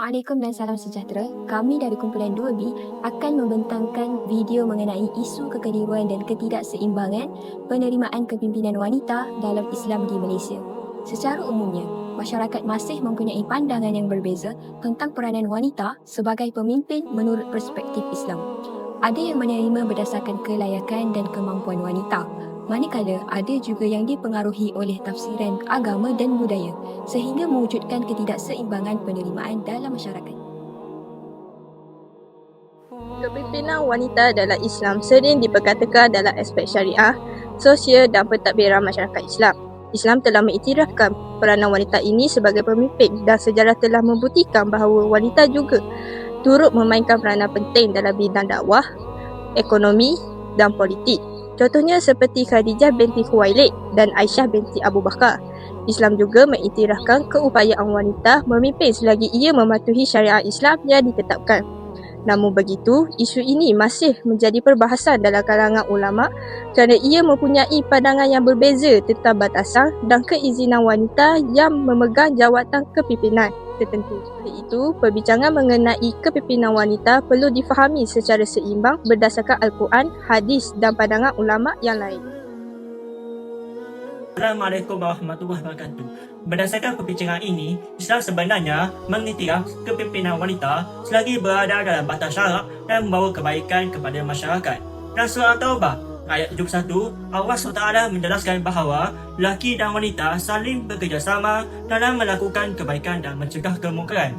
Assalamualaikum dan salam sejahtera. Kami dari kumpulan 2B akan membentangkan video mengenai isu kekeliruan dan ketidakseimbangan penerimaan kepimpinan wanita dalam Islam di Malaysia. Secara umumnya, masyarakat masih mempunyai pandangan yang berbeza tentang peranan wanita sebagai pemimpin menurut perspektif Islam. Ada yang menerima berdasarkan kelayakan dan kemampuan wanita, manakala ada juga yang dipengaruhi oleh tafsiran agama dan budaya sehingga mewujudkan ketidakseimbangan penerimaan dalam masyarakat. Kepimpinan wanita dalam Islam sering diperkatakan dalam aspek syariah, sosial dan pentadbiran masyarakat Islam. Islam telah mengiktirafkan peranan wanita ini sebagai pemimpin dan sejarah telah membuktikan bahawa wanita juga turut memainkan peranan penting dalam bidang dakwah, ekonomi dan politik. Contohnya seperti Khadijah binti Khuwailid dan Aisyah binti Abu Bakar. Islam juga mengiktirafkan keupayaan wanita memimpin selagi ia mematuhi syariat Islam yang ditetapkan. Namun begitu, isu ini masih menjadi perbahasan dalam kalangan ulama kerana ia mempunyai pandangan yang berbeza tentang batasan dan keizinan wanita yang memegang jawatan kepimpinan tertentu. Oleh itu, perbincangan mengenai kepimpinan wanita perlu difahami secara seimbang berdasarkan Al-Quran, hadis dan pandangan ulama yang lain. Assalamualaikum warahmatullahi wabarakatuh. Berdasarkan perbincangan ini, Islam sebenarnya mengiktiraf kepimpinan wanita selagi berada dalam batas syarak dan membawa kebaikan kepada masyarakat. Dan surah Taubah ayat 71, Allah SWT menjelaskan bahawa lelaki dan wanita saling bekerjasama dalam melakukan kebaikan dan mencegah kemungkaran.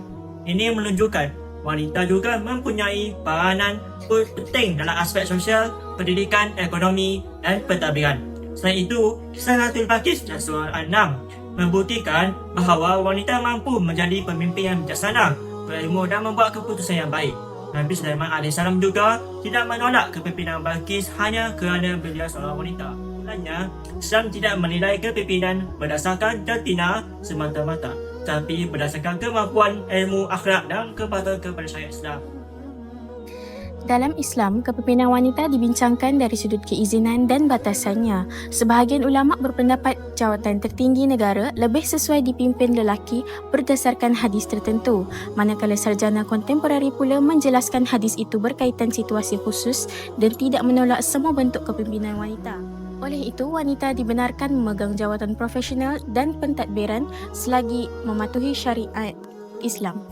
Ini menunjukkan wanita juga mempunyai peranan penting dalam aspek sosial, pendidikan, ekonomi dan pentadbiran. Selain itu, Suratul Baqarah dan surah An-Naml membuktikan bahawa wanita mampu menjadi pemimpin yang bijaksana, berilmu dan membuat keputusan yang baik. Nabi Sulaiman AS juga tidak menolak kepimpinan Balqis hanya kerana beliau seorang wanita. Sebenarnya, Islam tidak menilai kepimpinan berdasarkan jantina semata-mata, tapi berdasarkan kemampuan, ilmu, akhlak dan kepatuhan kepada syariat Islam. Dalam Islam, kepimpinan wanita dibincangkan dari sudut keizinan dan batasannya. Sebahagian ulama' berpendapat jawatan tertinggi negara lebih sesuai dipimpin lelaki berdasarkan hadis tertentu, manakala sarjana kontemporari pula menjelaskan hadis itu berkaitan situasi khusus dan tidak menolak semua bentuk kepimpinan wanita. Oleh itu, wanita dibenarkan memegang jawatan profesional dan pentadbiran selagi mematuhi syariat Islam.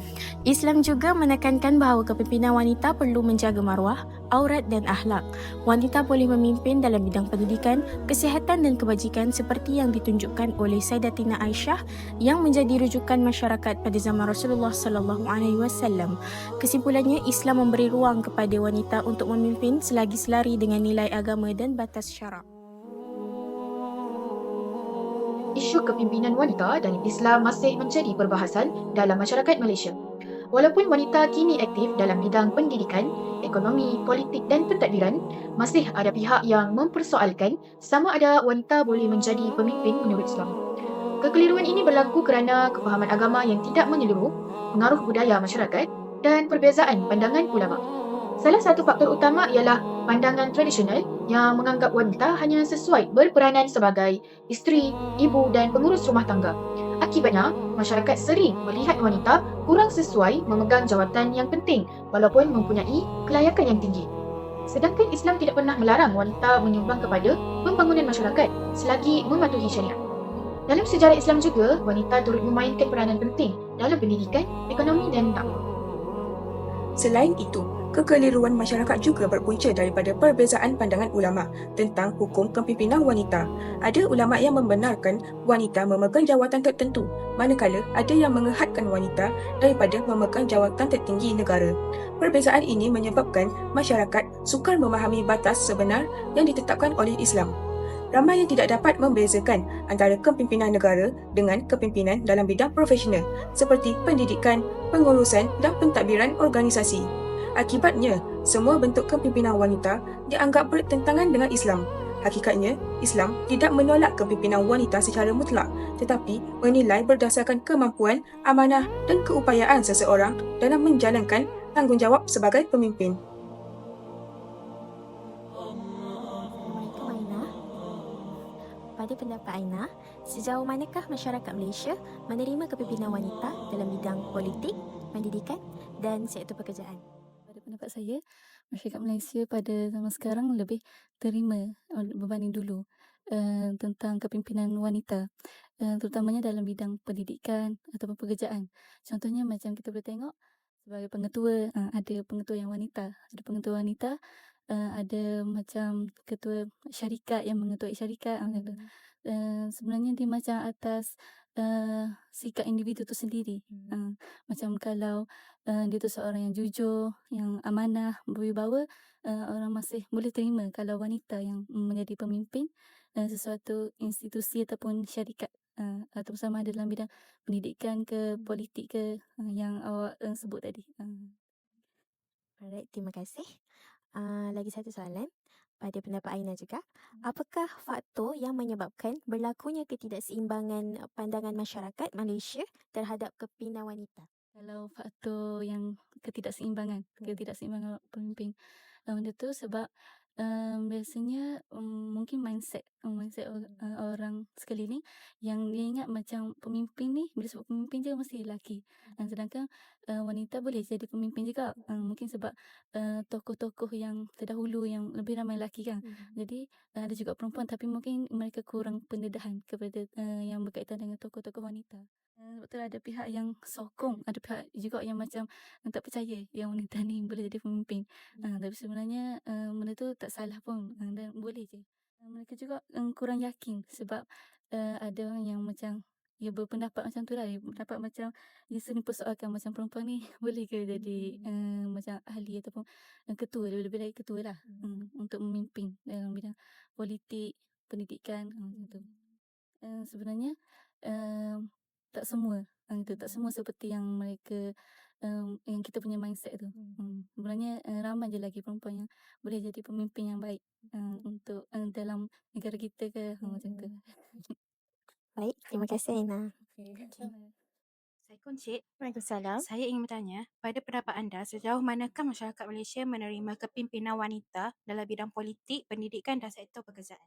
Islam juga menekankan bahawa kepimpinan wanita perlu menjaga maruah, aurat dan akhlak. Wanita boleh memimpin dalam bidang pendidikan, kesihatan dan kebajikan seperti yang ditunjukkan oleh Sayyidatina Aisyah yang menjadi rujukan masyarakat pada zaman Rasulullah sallallahu alaihi wasallam. Kesimpulannya, Islam memberi ruang kepada wanita untuk memimpin selagi selari dengan nilai agama dan batas syarak. Isu kepimpinan wanita dalam Islam masih menjadi perbahasan dalam masyarakat Malaysia. Walaupun wanita kini aktif dalam bidang pendidikan, ekonomi, politik dan pentadbiran, masih ada pihak yang mempersoalkan sama ada wanita boleh menjadi pemimpin menurut Islam. Kekeliruan ini berlaku kerana kefahaman agama yang tidak menyeluruh, pengaruh budaya masyarakat dan perbezaan pandangan ulama. Salah satu faktor utama ialah pandangan tradisional yang menganggap wanita hanya sesuai berperanan sebagai isteri, ibu dan pengurus rumah tangga. Akibatnya, masyarakat sering melihat wanita kurang sesuai memegang jawatan yang penting walaupun mempunyai kelayakan yang tinggi. Sedangkan Islam tidak pernah melarang wanita menyumbang kepada pembangunan masyarakat selagi mematuhi syariat. Dalam sejarah Islam juga, wanita turut memainkan peranan penting dalam pendidikan, ekonomi dan dakwah. Selain itu, kekeliruan masyarakat juga berpunca daripada perbezaan pandangan ulama tentang hukum kepimpinan wanita. Ada ulama yang membenarkan wanita memegang jawatan tertentu, manakala ada yang mengehadkan wanita daripada memegang jawatan tertinggi negara. Perbezaan ini menyebabkan masyarakat sukar memahami batas sebenar yang ditetapkan oleh Islam. Ramai yang tidak dapat membezakan antara kepimpinan negara dengan kepimpinan dalam bidang profesional seperti pendidikan, pengurusan dan pentadbiran organisasi. Akibatnya, semua bentuk kepimpinan wanita dianggap bertentangan dengan Islam. Hakikatnya, Islam tidak menolak kepimpinan wanita secara mutlak, tetapi menilai berdasarkan kemampuan, amanah dan keupayaan seseorang dalam menjalankan tanggungjawab sebagai pemimpin. Assalamualaikum Aina. Pada pendapat Aina, sejauh manakah masyarakat Malaysia menerima kepimpinan wanita dalam bidang politik, pendidikan dan sektor pekerjaan? Pada pendapat saya, masyarakat Malaysia pada zaman sekarang lebih terima berbanding dulu tentang kepimpinan wanita, terutamanya dalam bidang pendidikan ataupun pekerjaan. Contohnya macam kita boleh tengok sebagai pengetua, ada pengetua yang wanita, ada macam ketua syarikat yang mengetuai syarikat, macam tu. Sebenarnya dia macam atas sikap individu tu sendiri. Macam kalau dia tu seorang yang jujur, yang amanah, berwibawa, orang masih boleh terima kalau wanita yang menjadi pemimpin sesuatu institusi ataupun syarikat, atau sama ada dalam bidang pendidikan ke, politik ke, yang awak sebut tadi. Alright, terima kasih. Lagi satu soalan. Pada pendapat Aina juga, apakah faktor yang menyebabkan berlakunya ketidakseimbangan pandangan masyarakat Malaysia terhadap kepimpinan wanita? Kalau faktor yang ketidakseimbangan pemimpin, benda tu sebab biasanya mungkin mindset orang sekeliling yang dia ingat macam pemimpin ni, bila sebut pemimpin je mesti lelaki. Sedangkan wanita boleh jadi pemimpin juga. Mungkin sebab tokoh-tokoh yang terdahulu yang lebih ramai lelaki kan. Jadi ada juga perempuan tapi mungkin mereka kurang pendedahan kepada yang berkaitan dengan tokoh-tokoh wanita. Betul ada pihak yang sokong, ada pihak juga yang macam tak percaya yang wanita ni boleh jadi pemimpin. Tapi sebenarnya benda tu tak salah pun, dan boleh je. Mereka juga kurang yakin sebab ada orang yang macam dia berpendapat macam tu lah, dia berpendapat macam dia sering persoalkan macam perempuan ni boleh ke jadi macam ahli ataupun ketua, lebih-lebih lagi ketua lah, untuk memimpin dalam bidang politik, pendidikan, macam tu. Sebenarnya tak semua tak semua seperti yang mereka yang kita punya mindset tu. Sebenarnya ramai je lagi perempuan yang boleh jadi pemimpin yang baik untuk dalam negara kita ke, macam tu. Baik, terima kasih Aina. Assalamualaikum Cik. Waalaikumsalam. Saya ingin bertanya, pada pendapat anda, sejauh manakah masyarakat Malaysia menerima kepimpinan wanita dalam bidang politik, pendidikan dan sektor pekerjaan?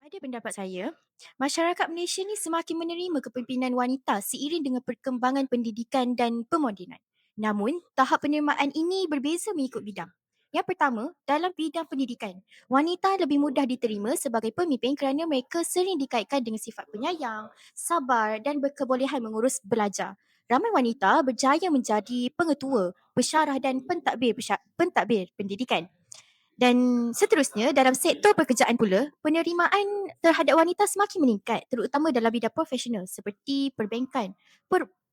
Pada pendapat saya, masyarakat Malaysia ni semakin menerima kepimpinan wanita seiring dengan perkembangan pendidikan dan pemodenan. Namun, tahap penerimaan ini berbeza mengikut bidang. Yang pertama, dalam bidang pendidikan, wanita lebih mudah diterima sebagai pemimpin kerana mereka sering dikaitkan dengan sifat penyayang, sabar dan berkebolehan mengurus belajar. Ramai wanita berjaya menjadi pengetua, pensyarah dan pentadbir pendidikan. Dan seterusnya, dalam sektor pekerjaan pula, penerimaan terhadap wanita semakin meningkat terutama dalam bidang profesional seperti perbankan,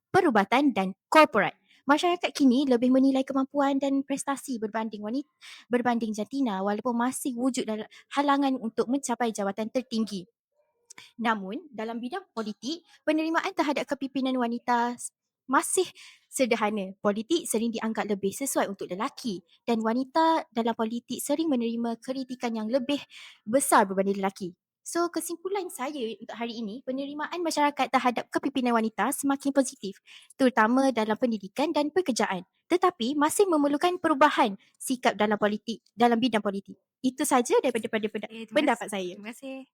perubatan dan korporat. Masyarakat kini lebih menilai kemampuan dan prestasi berbanding jantina walaupun masih wujud dalam halangan untuk mencapai jawatan tertinggi. Namun, dalam bidang politik, penerimaan terhadap kepimpinan wanita masih sederhana. Politik sering dianggap lebih sesuai untuk lelaki dan wanita dalam politik sering menerima kritikan yang lebih besar berbanding lelaki. So, kesimpulan saya untuk hari ini, penerimaan masyarakat terhadap kepimpinan wanita semakin positif, terutama dalam pendidikan dan pekerjaan. Tetapi masih memerlukan perubahan sikap dalam bidang politik. Itu saja daripada pendapat saya. Terima kasih.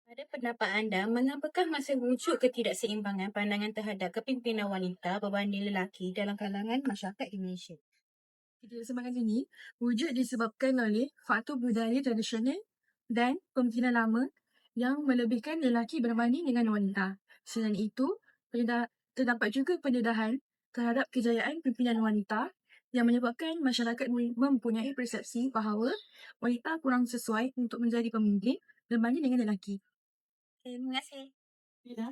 Pada pendapat anda, mengapakah masih wujud ketidakseimbangan pandangan terhadap kepimpinan wanita berbanding lelaki dalam kalangan masyarakat di Malaysia? Ketidakseimbangan ini wujud disebabkan oleh faktor budaya tradisional dan pemikiran lama yang melebihkan lelaki berbanding dengan wanita. Selain itu, terdapat juga pendedahan terhadap kejayaan pimpinan wanita yang menyebabkan masyarakat mempunyai persepsi bahawa wanita kurang sesuai untuk menjadi pemimpin berbanding dengan lelaki. Terima kasih.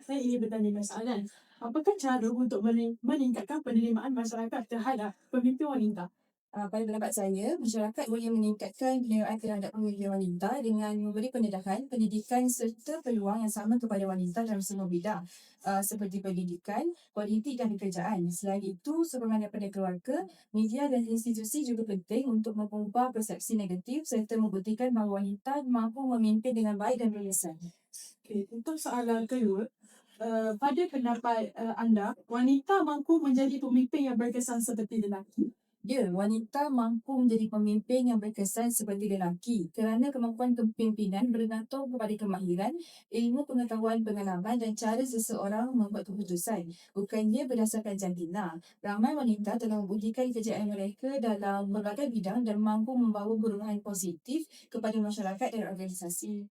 Saya ingin bertanya soalan. Apakah cara untuk meningkatkan penerimaan masyarakat terhadap pemimpin wanita? Pada pendapat saya, masyarakat boleh meningkatkan penerimaan terhadap pemimpinan wanita dengan memberi pendedahan, pendidikan serta peluang yang sama kepada wanita dalam semua bidang seperti pendidikan, politik dan pekerjaan. Selain itu, sokongan daripada keluarga, media dan institusi juga penting untuk mengubah persepsi negatif serta membuktikan bahawa wanita mampu memimpin dengan baik dan berlesan. Okay, untuk soalan kedua, pada pendapat anda, wanita mampu menjadi pemimpin yang berkesan seperti lelaki? Ya, wanita mampu menjadi pemimpin yang berkesan seperti lelaki kerana kemampuan kepimpinan bergantung kepada kemahiran, ilmu pengetahuan pengalaman dan cara seseorang membuat keputusan, bukannya berdasarkan jantina. Ramai wanita telah membuktikan kejayaan mereka dalam berbagai bidang dan mampu membawa perubahan positif kepada masyarakat dan organisasi.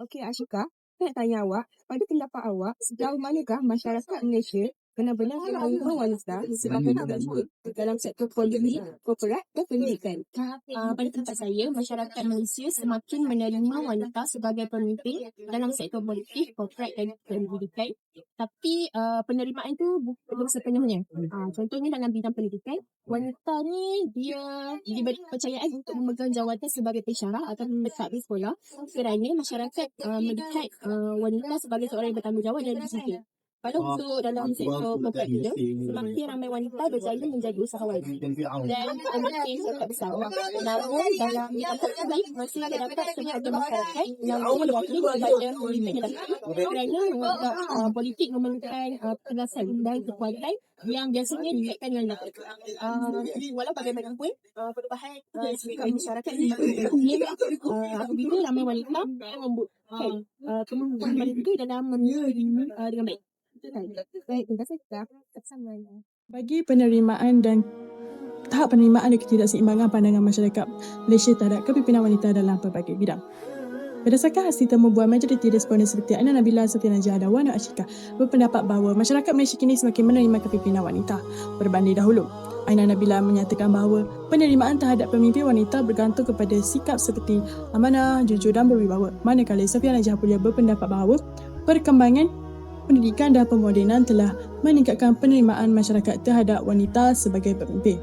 Okey Ashika, saya nak tanya awak, pada pendapat awak, sejauh manakah masyarakat Malaysia benar-benar menerima wanita sebagai pemimpin dalam sektor politik, korporat dan pendidikan? Pada pendapat saya, masyarakat Malaysia semakin menerima wanita sebagai pemimpin dalam sektor politik, korporat dan pendidikan. Tapi penerimaan itu belum sepenuhnya. Contohnya dalam bidang pendidikan, wanita ni dia diberi kepercayaan untuk memegang jawatan sebagai pensyarah atau mentadbir sekolah kerana masyarakat melihat wanita sebagai seorang yang bertanggungjawab dan disiplin. Pada untuk dalam sektor korporat juga, semakin ramai wanita berjaya menjadi usahawan dan pemimpin sektor besar. Namun dalam bidang politik masih terdapat sebahagian masyarakat yang mewakili kepada pemimpin lelaki kerana menganggap politik memerlukan kecerdasan dan kekuatan yang biasanya dikaitkan dengan lelaki. Walau bagaimanapun, perubahan masyarakat ini apabila ramai wanita yang membuktikan kemampuan mereka dalam memimpin dengan baik. Baik, terima kasih. Bagi penerimaan dan tahap penerimaan dan ketidakseimbangan pandangan masyarakat Malaysia terhadap kepimpinan wanita dalam pelbagai bidang. Berdasarkan hasil temubuan majoriti responden seperti Aina Nabila, Sofia Najah dan Wana Ashika berpendapat bahawa masyarakat Malaysia kini semakin menerima kepimpinan wanita berbanding dahulu. Aina Nabila menyatakan bahawa penerimaan terhadap pemimpin wanita bergantung kepada sikap seperti amanah, jujur dan berwibawa. Manakala Sofia Najah pula berpendapat bahawa perkembangan pendidikan dan pemodenan telah meningkatkan penerimaan masyarakat terhadap wanita sebagai pemimpin.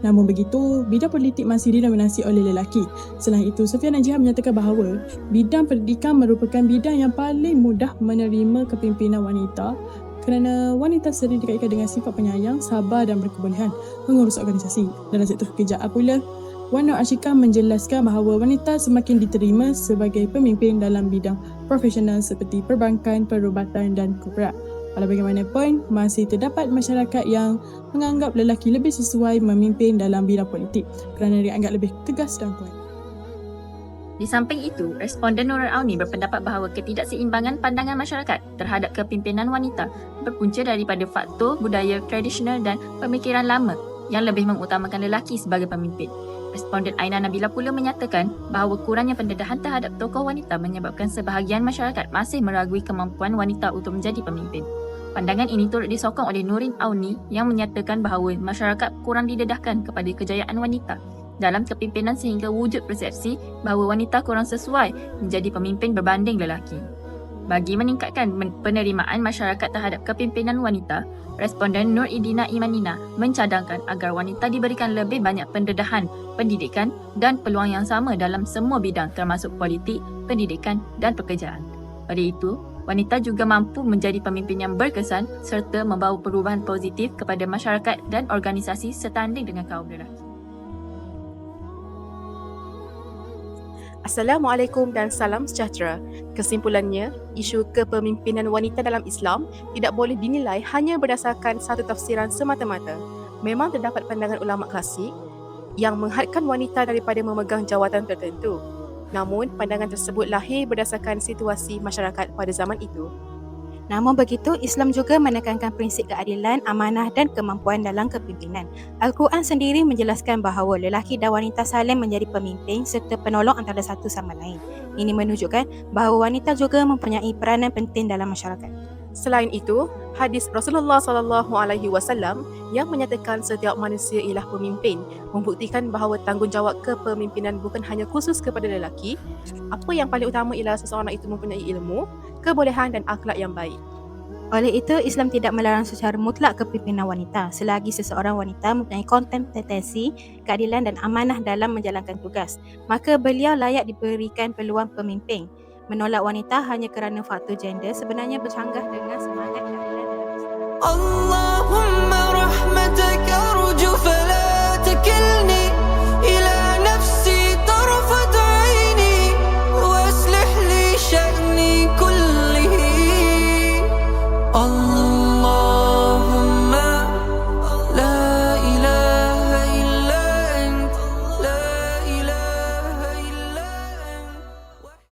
Namun begitu, bidang politik masih didominasi oleh lelaki. Selain itu, Sofia Najah menyatakan bahawa bidang pendidikan merupakan bidang yang paling mudah menerima kepimpinan wanita kerana wanita sering dikaitkan dengan sifat penyayang, sabar dan berkebolehan mengurus organisasi. Dalam sektor pekerjaan pula, Wana Ashika menjelaskan bahawa wanita semakin diterima sebagai pemimpin dalam bidang profesional seperti perbankan, perubatan dan korporat. Walau bagaimanapun, masih terdapat masyarakat yang menganggap lelaki lebih sesuai memimpin dalam bidang politik kerana dianggap lebih tegas dan kuat. Di samping itu, responden Nurul Auni berpendapat bahawa ketidakseimbangan pandangan masyarakat terhadap kepimpinan wanita berpunca daripada faktor budaya tradisional dan pemikiran lama yang lebih mengutamakan lelaki sebagai pemimpin. Responden Aina Nabila pula menyatakan bahawa kurangnya pendedahan terhadap tokoh wanita menyebabkan sebahagian masyarakat masih meragui kemampuan wanita untuk menjadi pemimpin. Pandangan ini turut disokong oleh Nurin Auni yang menyatakan bahawa masyarakat kurang didedahkan kepada kejayaan wanita dalam kepimpinan sehingga wujud persepsi bahawa wanita kurang sesuai menjadi pemimpin berbanding lelaki. Bagi meningkatkan penerimaan masyarakat terhadap kepimpinan wanita, responden Nur Idina Imanina mencadangkan agar wanita diberikan lebih banyak pendedahan, pendidikan dan peluang yang sama dalam semua bidang termasuk politik, pendidikan dan pekerjaan. Pada itu, wanita juga mampu menjadi pemimpin yang berkesan serta membawa perubahan positif kepada masyarakat dan organisasi setanding dengan kaum lelaki. Assalamualaikum dan salam sejahtera. Kesimpulannya, isu kepemimpinan wanita dalam Islam tidak boleh dinilai hanya berdasarkan satu tafsiran semata-mata. Memang terdapat pandangan ulama klasik yang menghadkan wanita daripada memegang jawatan tertentu. Namun, pandangan tersebut lahir berdasarkan situasi masyarakat pada zaman itu. Namun begitu, Islam juga menekankan prinsip keadilan, amanah dan kemampuan dalam kepimpinan. Al-Quran sendiri menjelaskan bahawa lelaki dan wanita saling menjadi pemimpin serta penolong antara satu sama lain. Ini menunjukkan bahawa wanita juga mempunyai peranan penting dalam masyarakat. Selain itu, hadis Rasulullah SAW yang menyatakan setiap manusia ialah pemimpin membuktikan bahawa tanggungjawab kepemimpinan bukan hanya khusus kepada lelaki. Apa yang paling utama ialah seseorang itu mempunyai ilmu, kebolehan dan akhlak yang baik. Oleh itu, Islam tidak melarang secara mutlak kepimpinan wanita selagi seseorang wanita mempunyai kompetensi, keadilan dan amanah dalam menjalankan tugas. Maka beliau layak diberikan peluang pemimpin. Menolak wanita hanya kerana faktor gender sebenarnya bercanggah dengan semangat keadilan dalam Islam. Allahumma rahmataka arju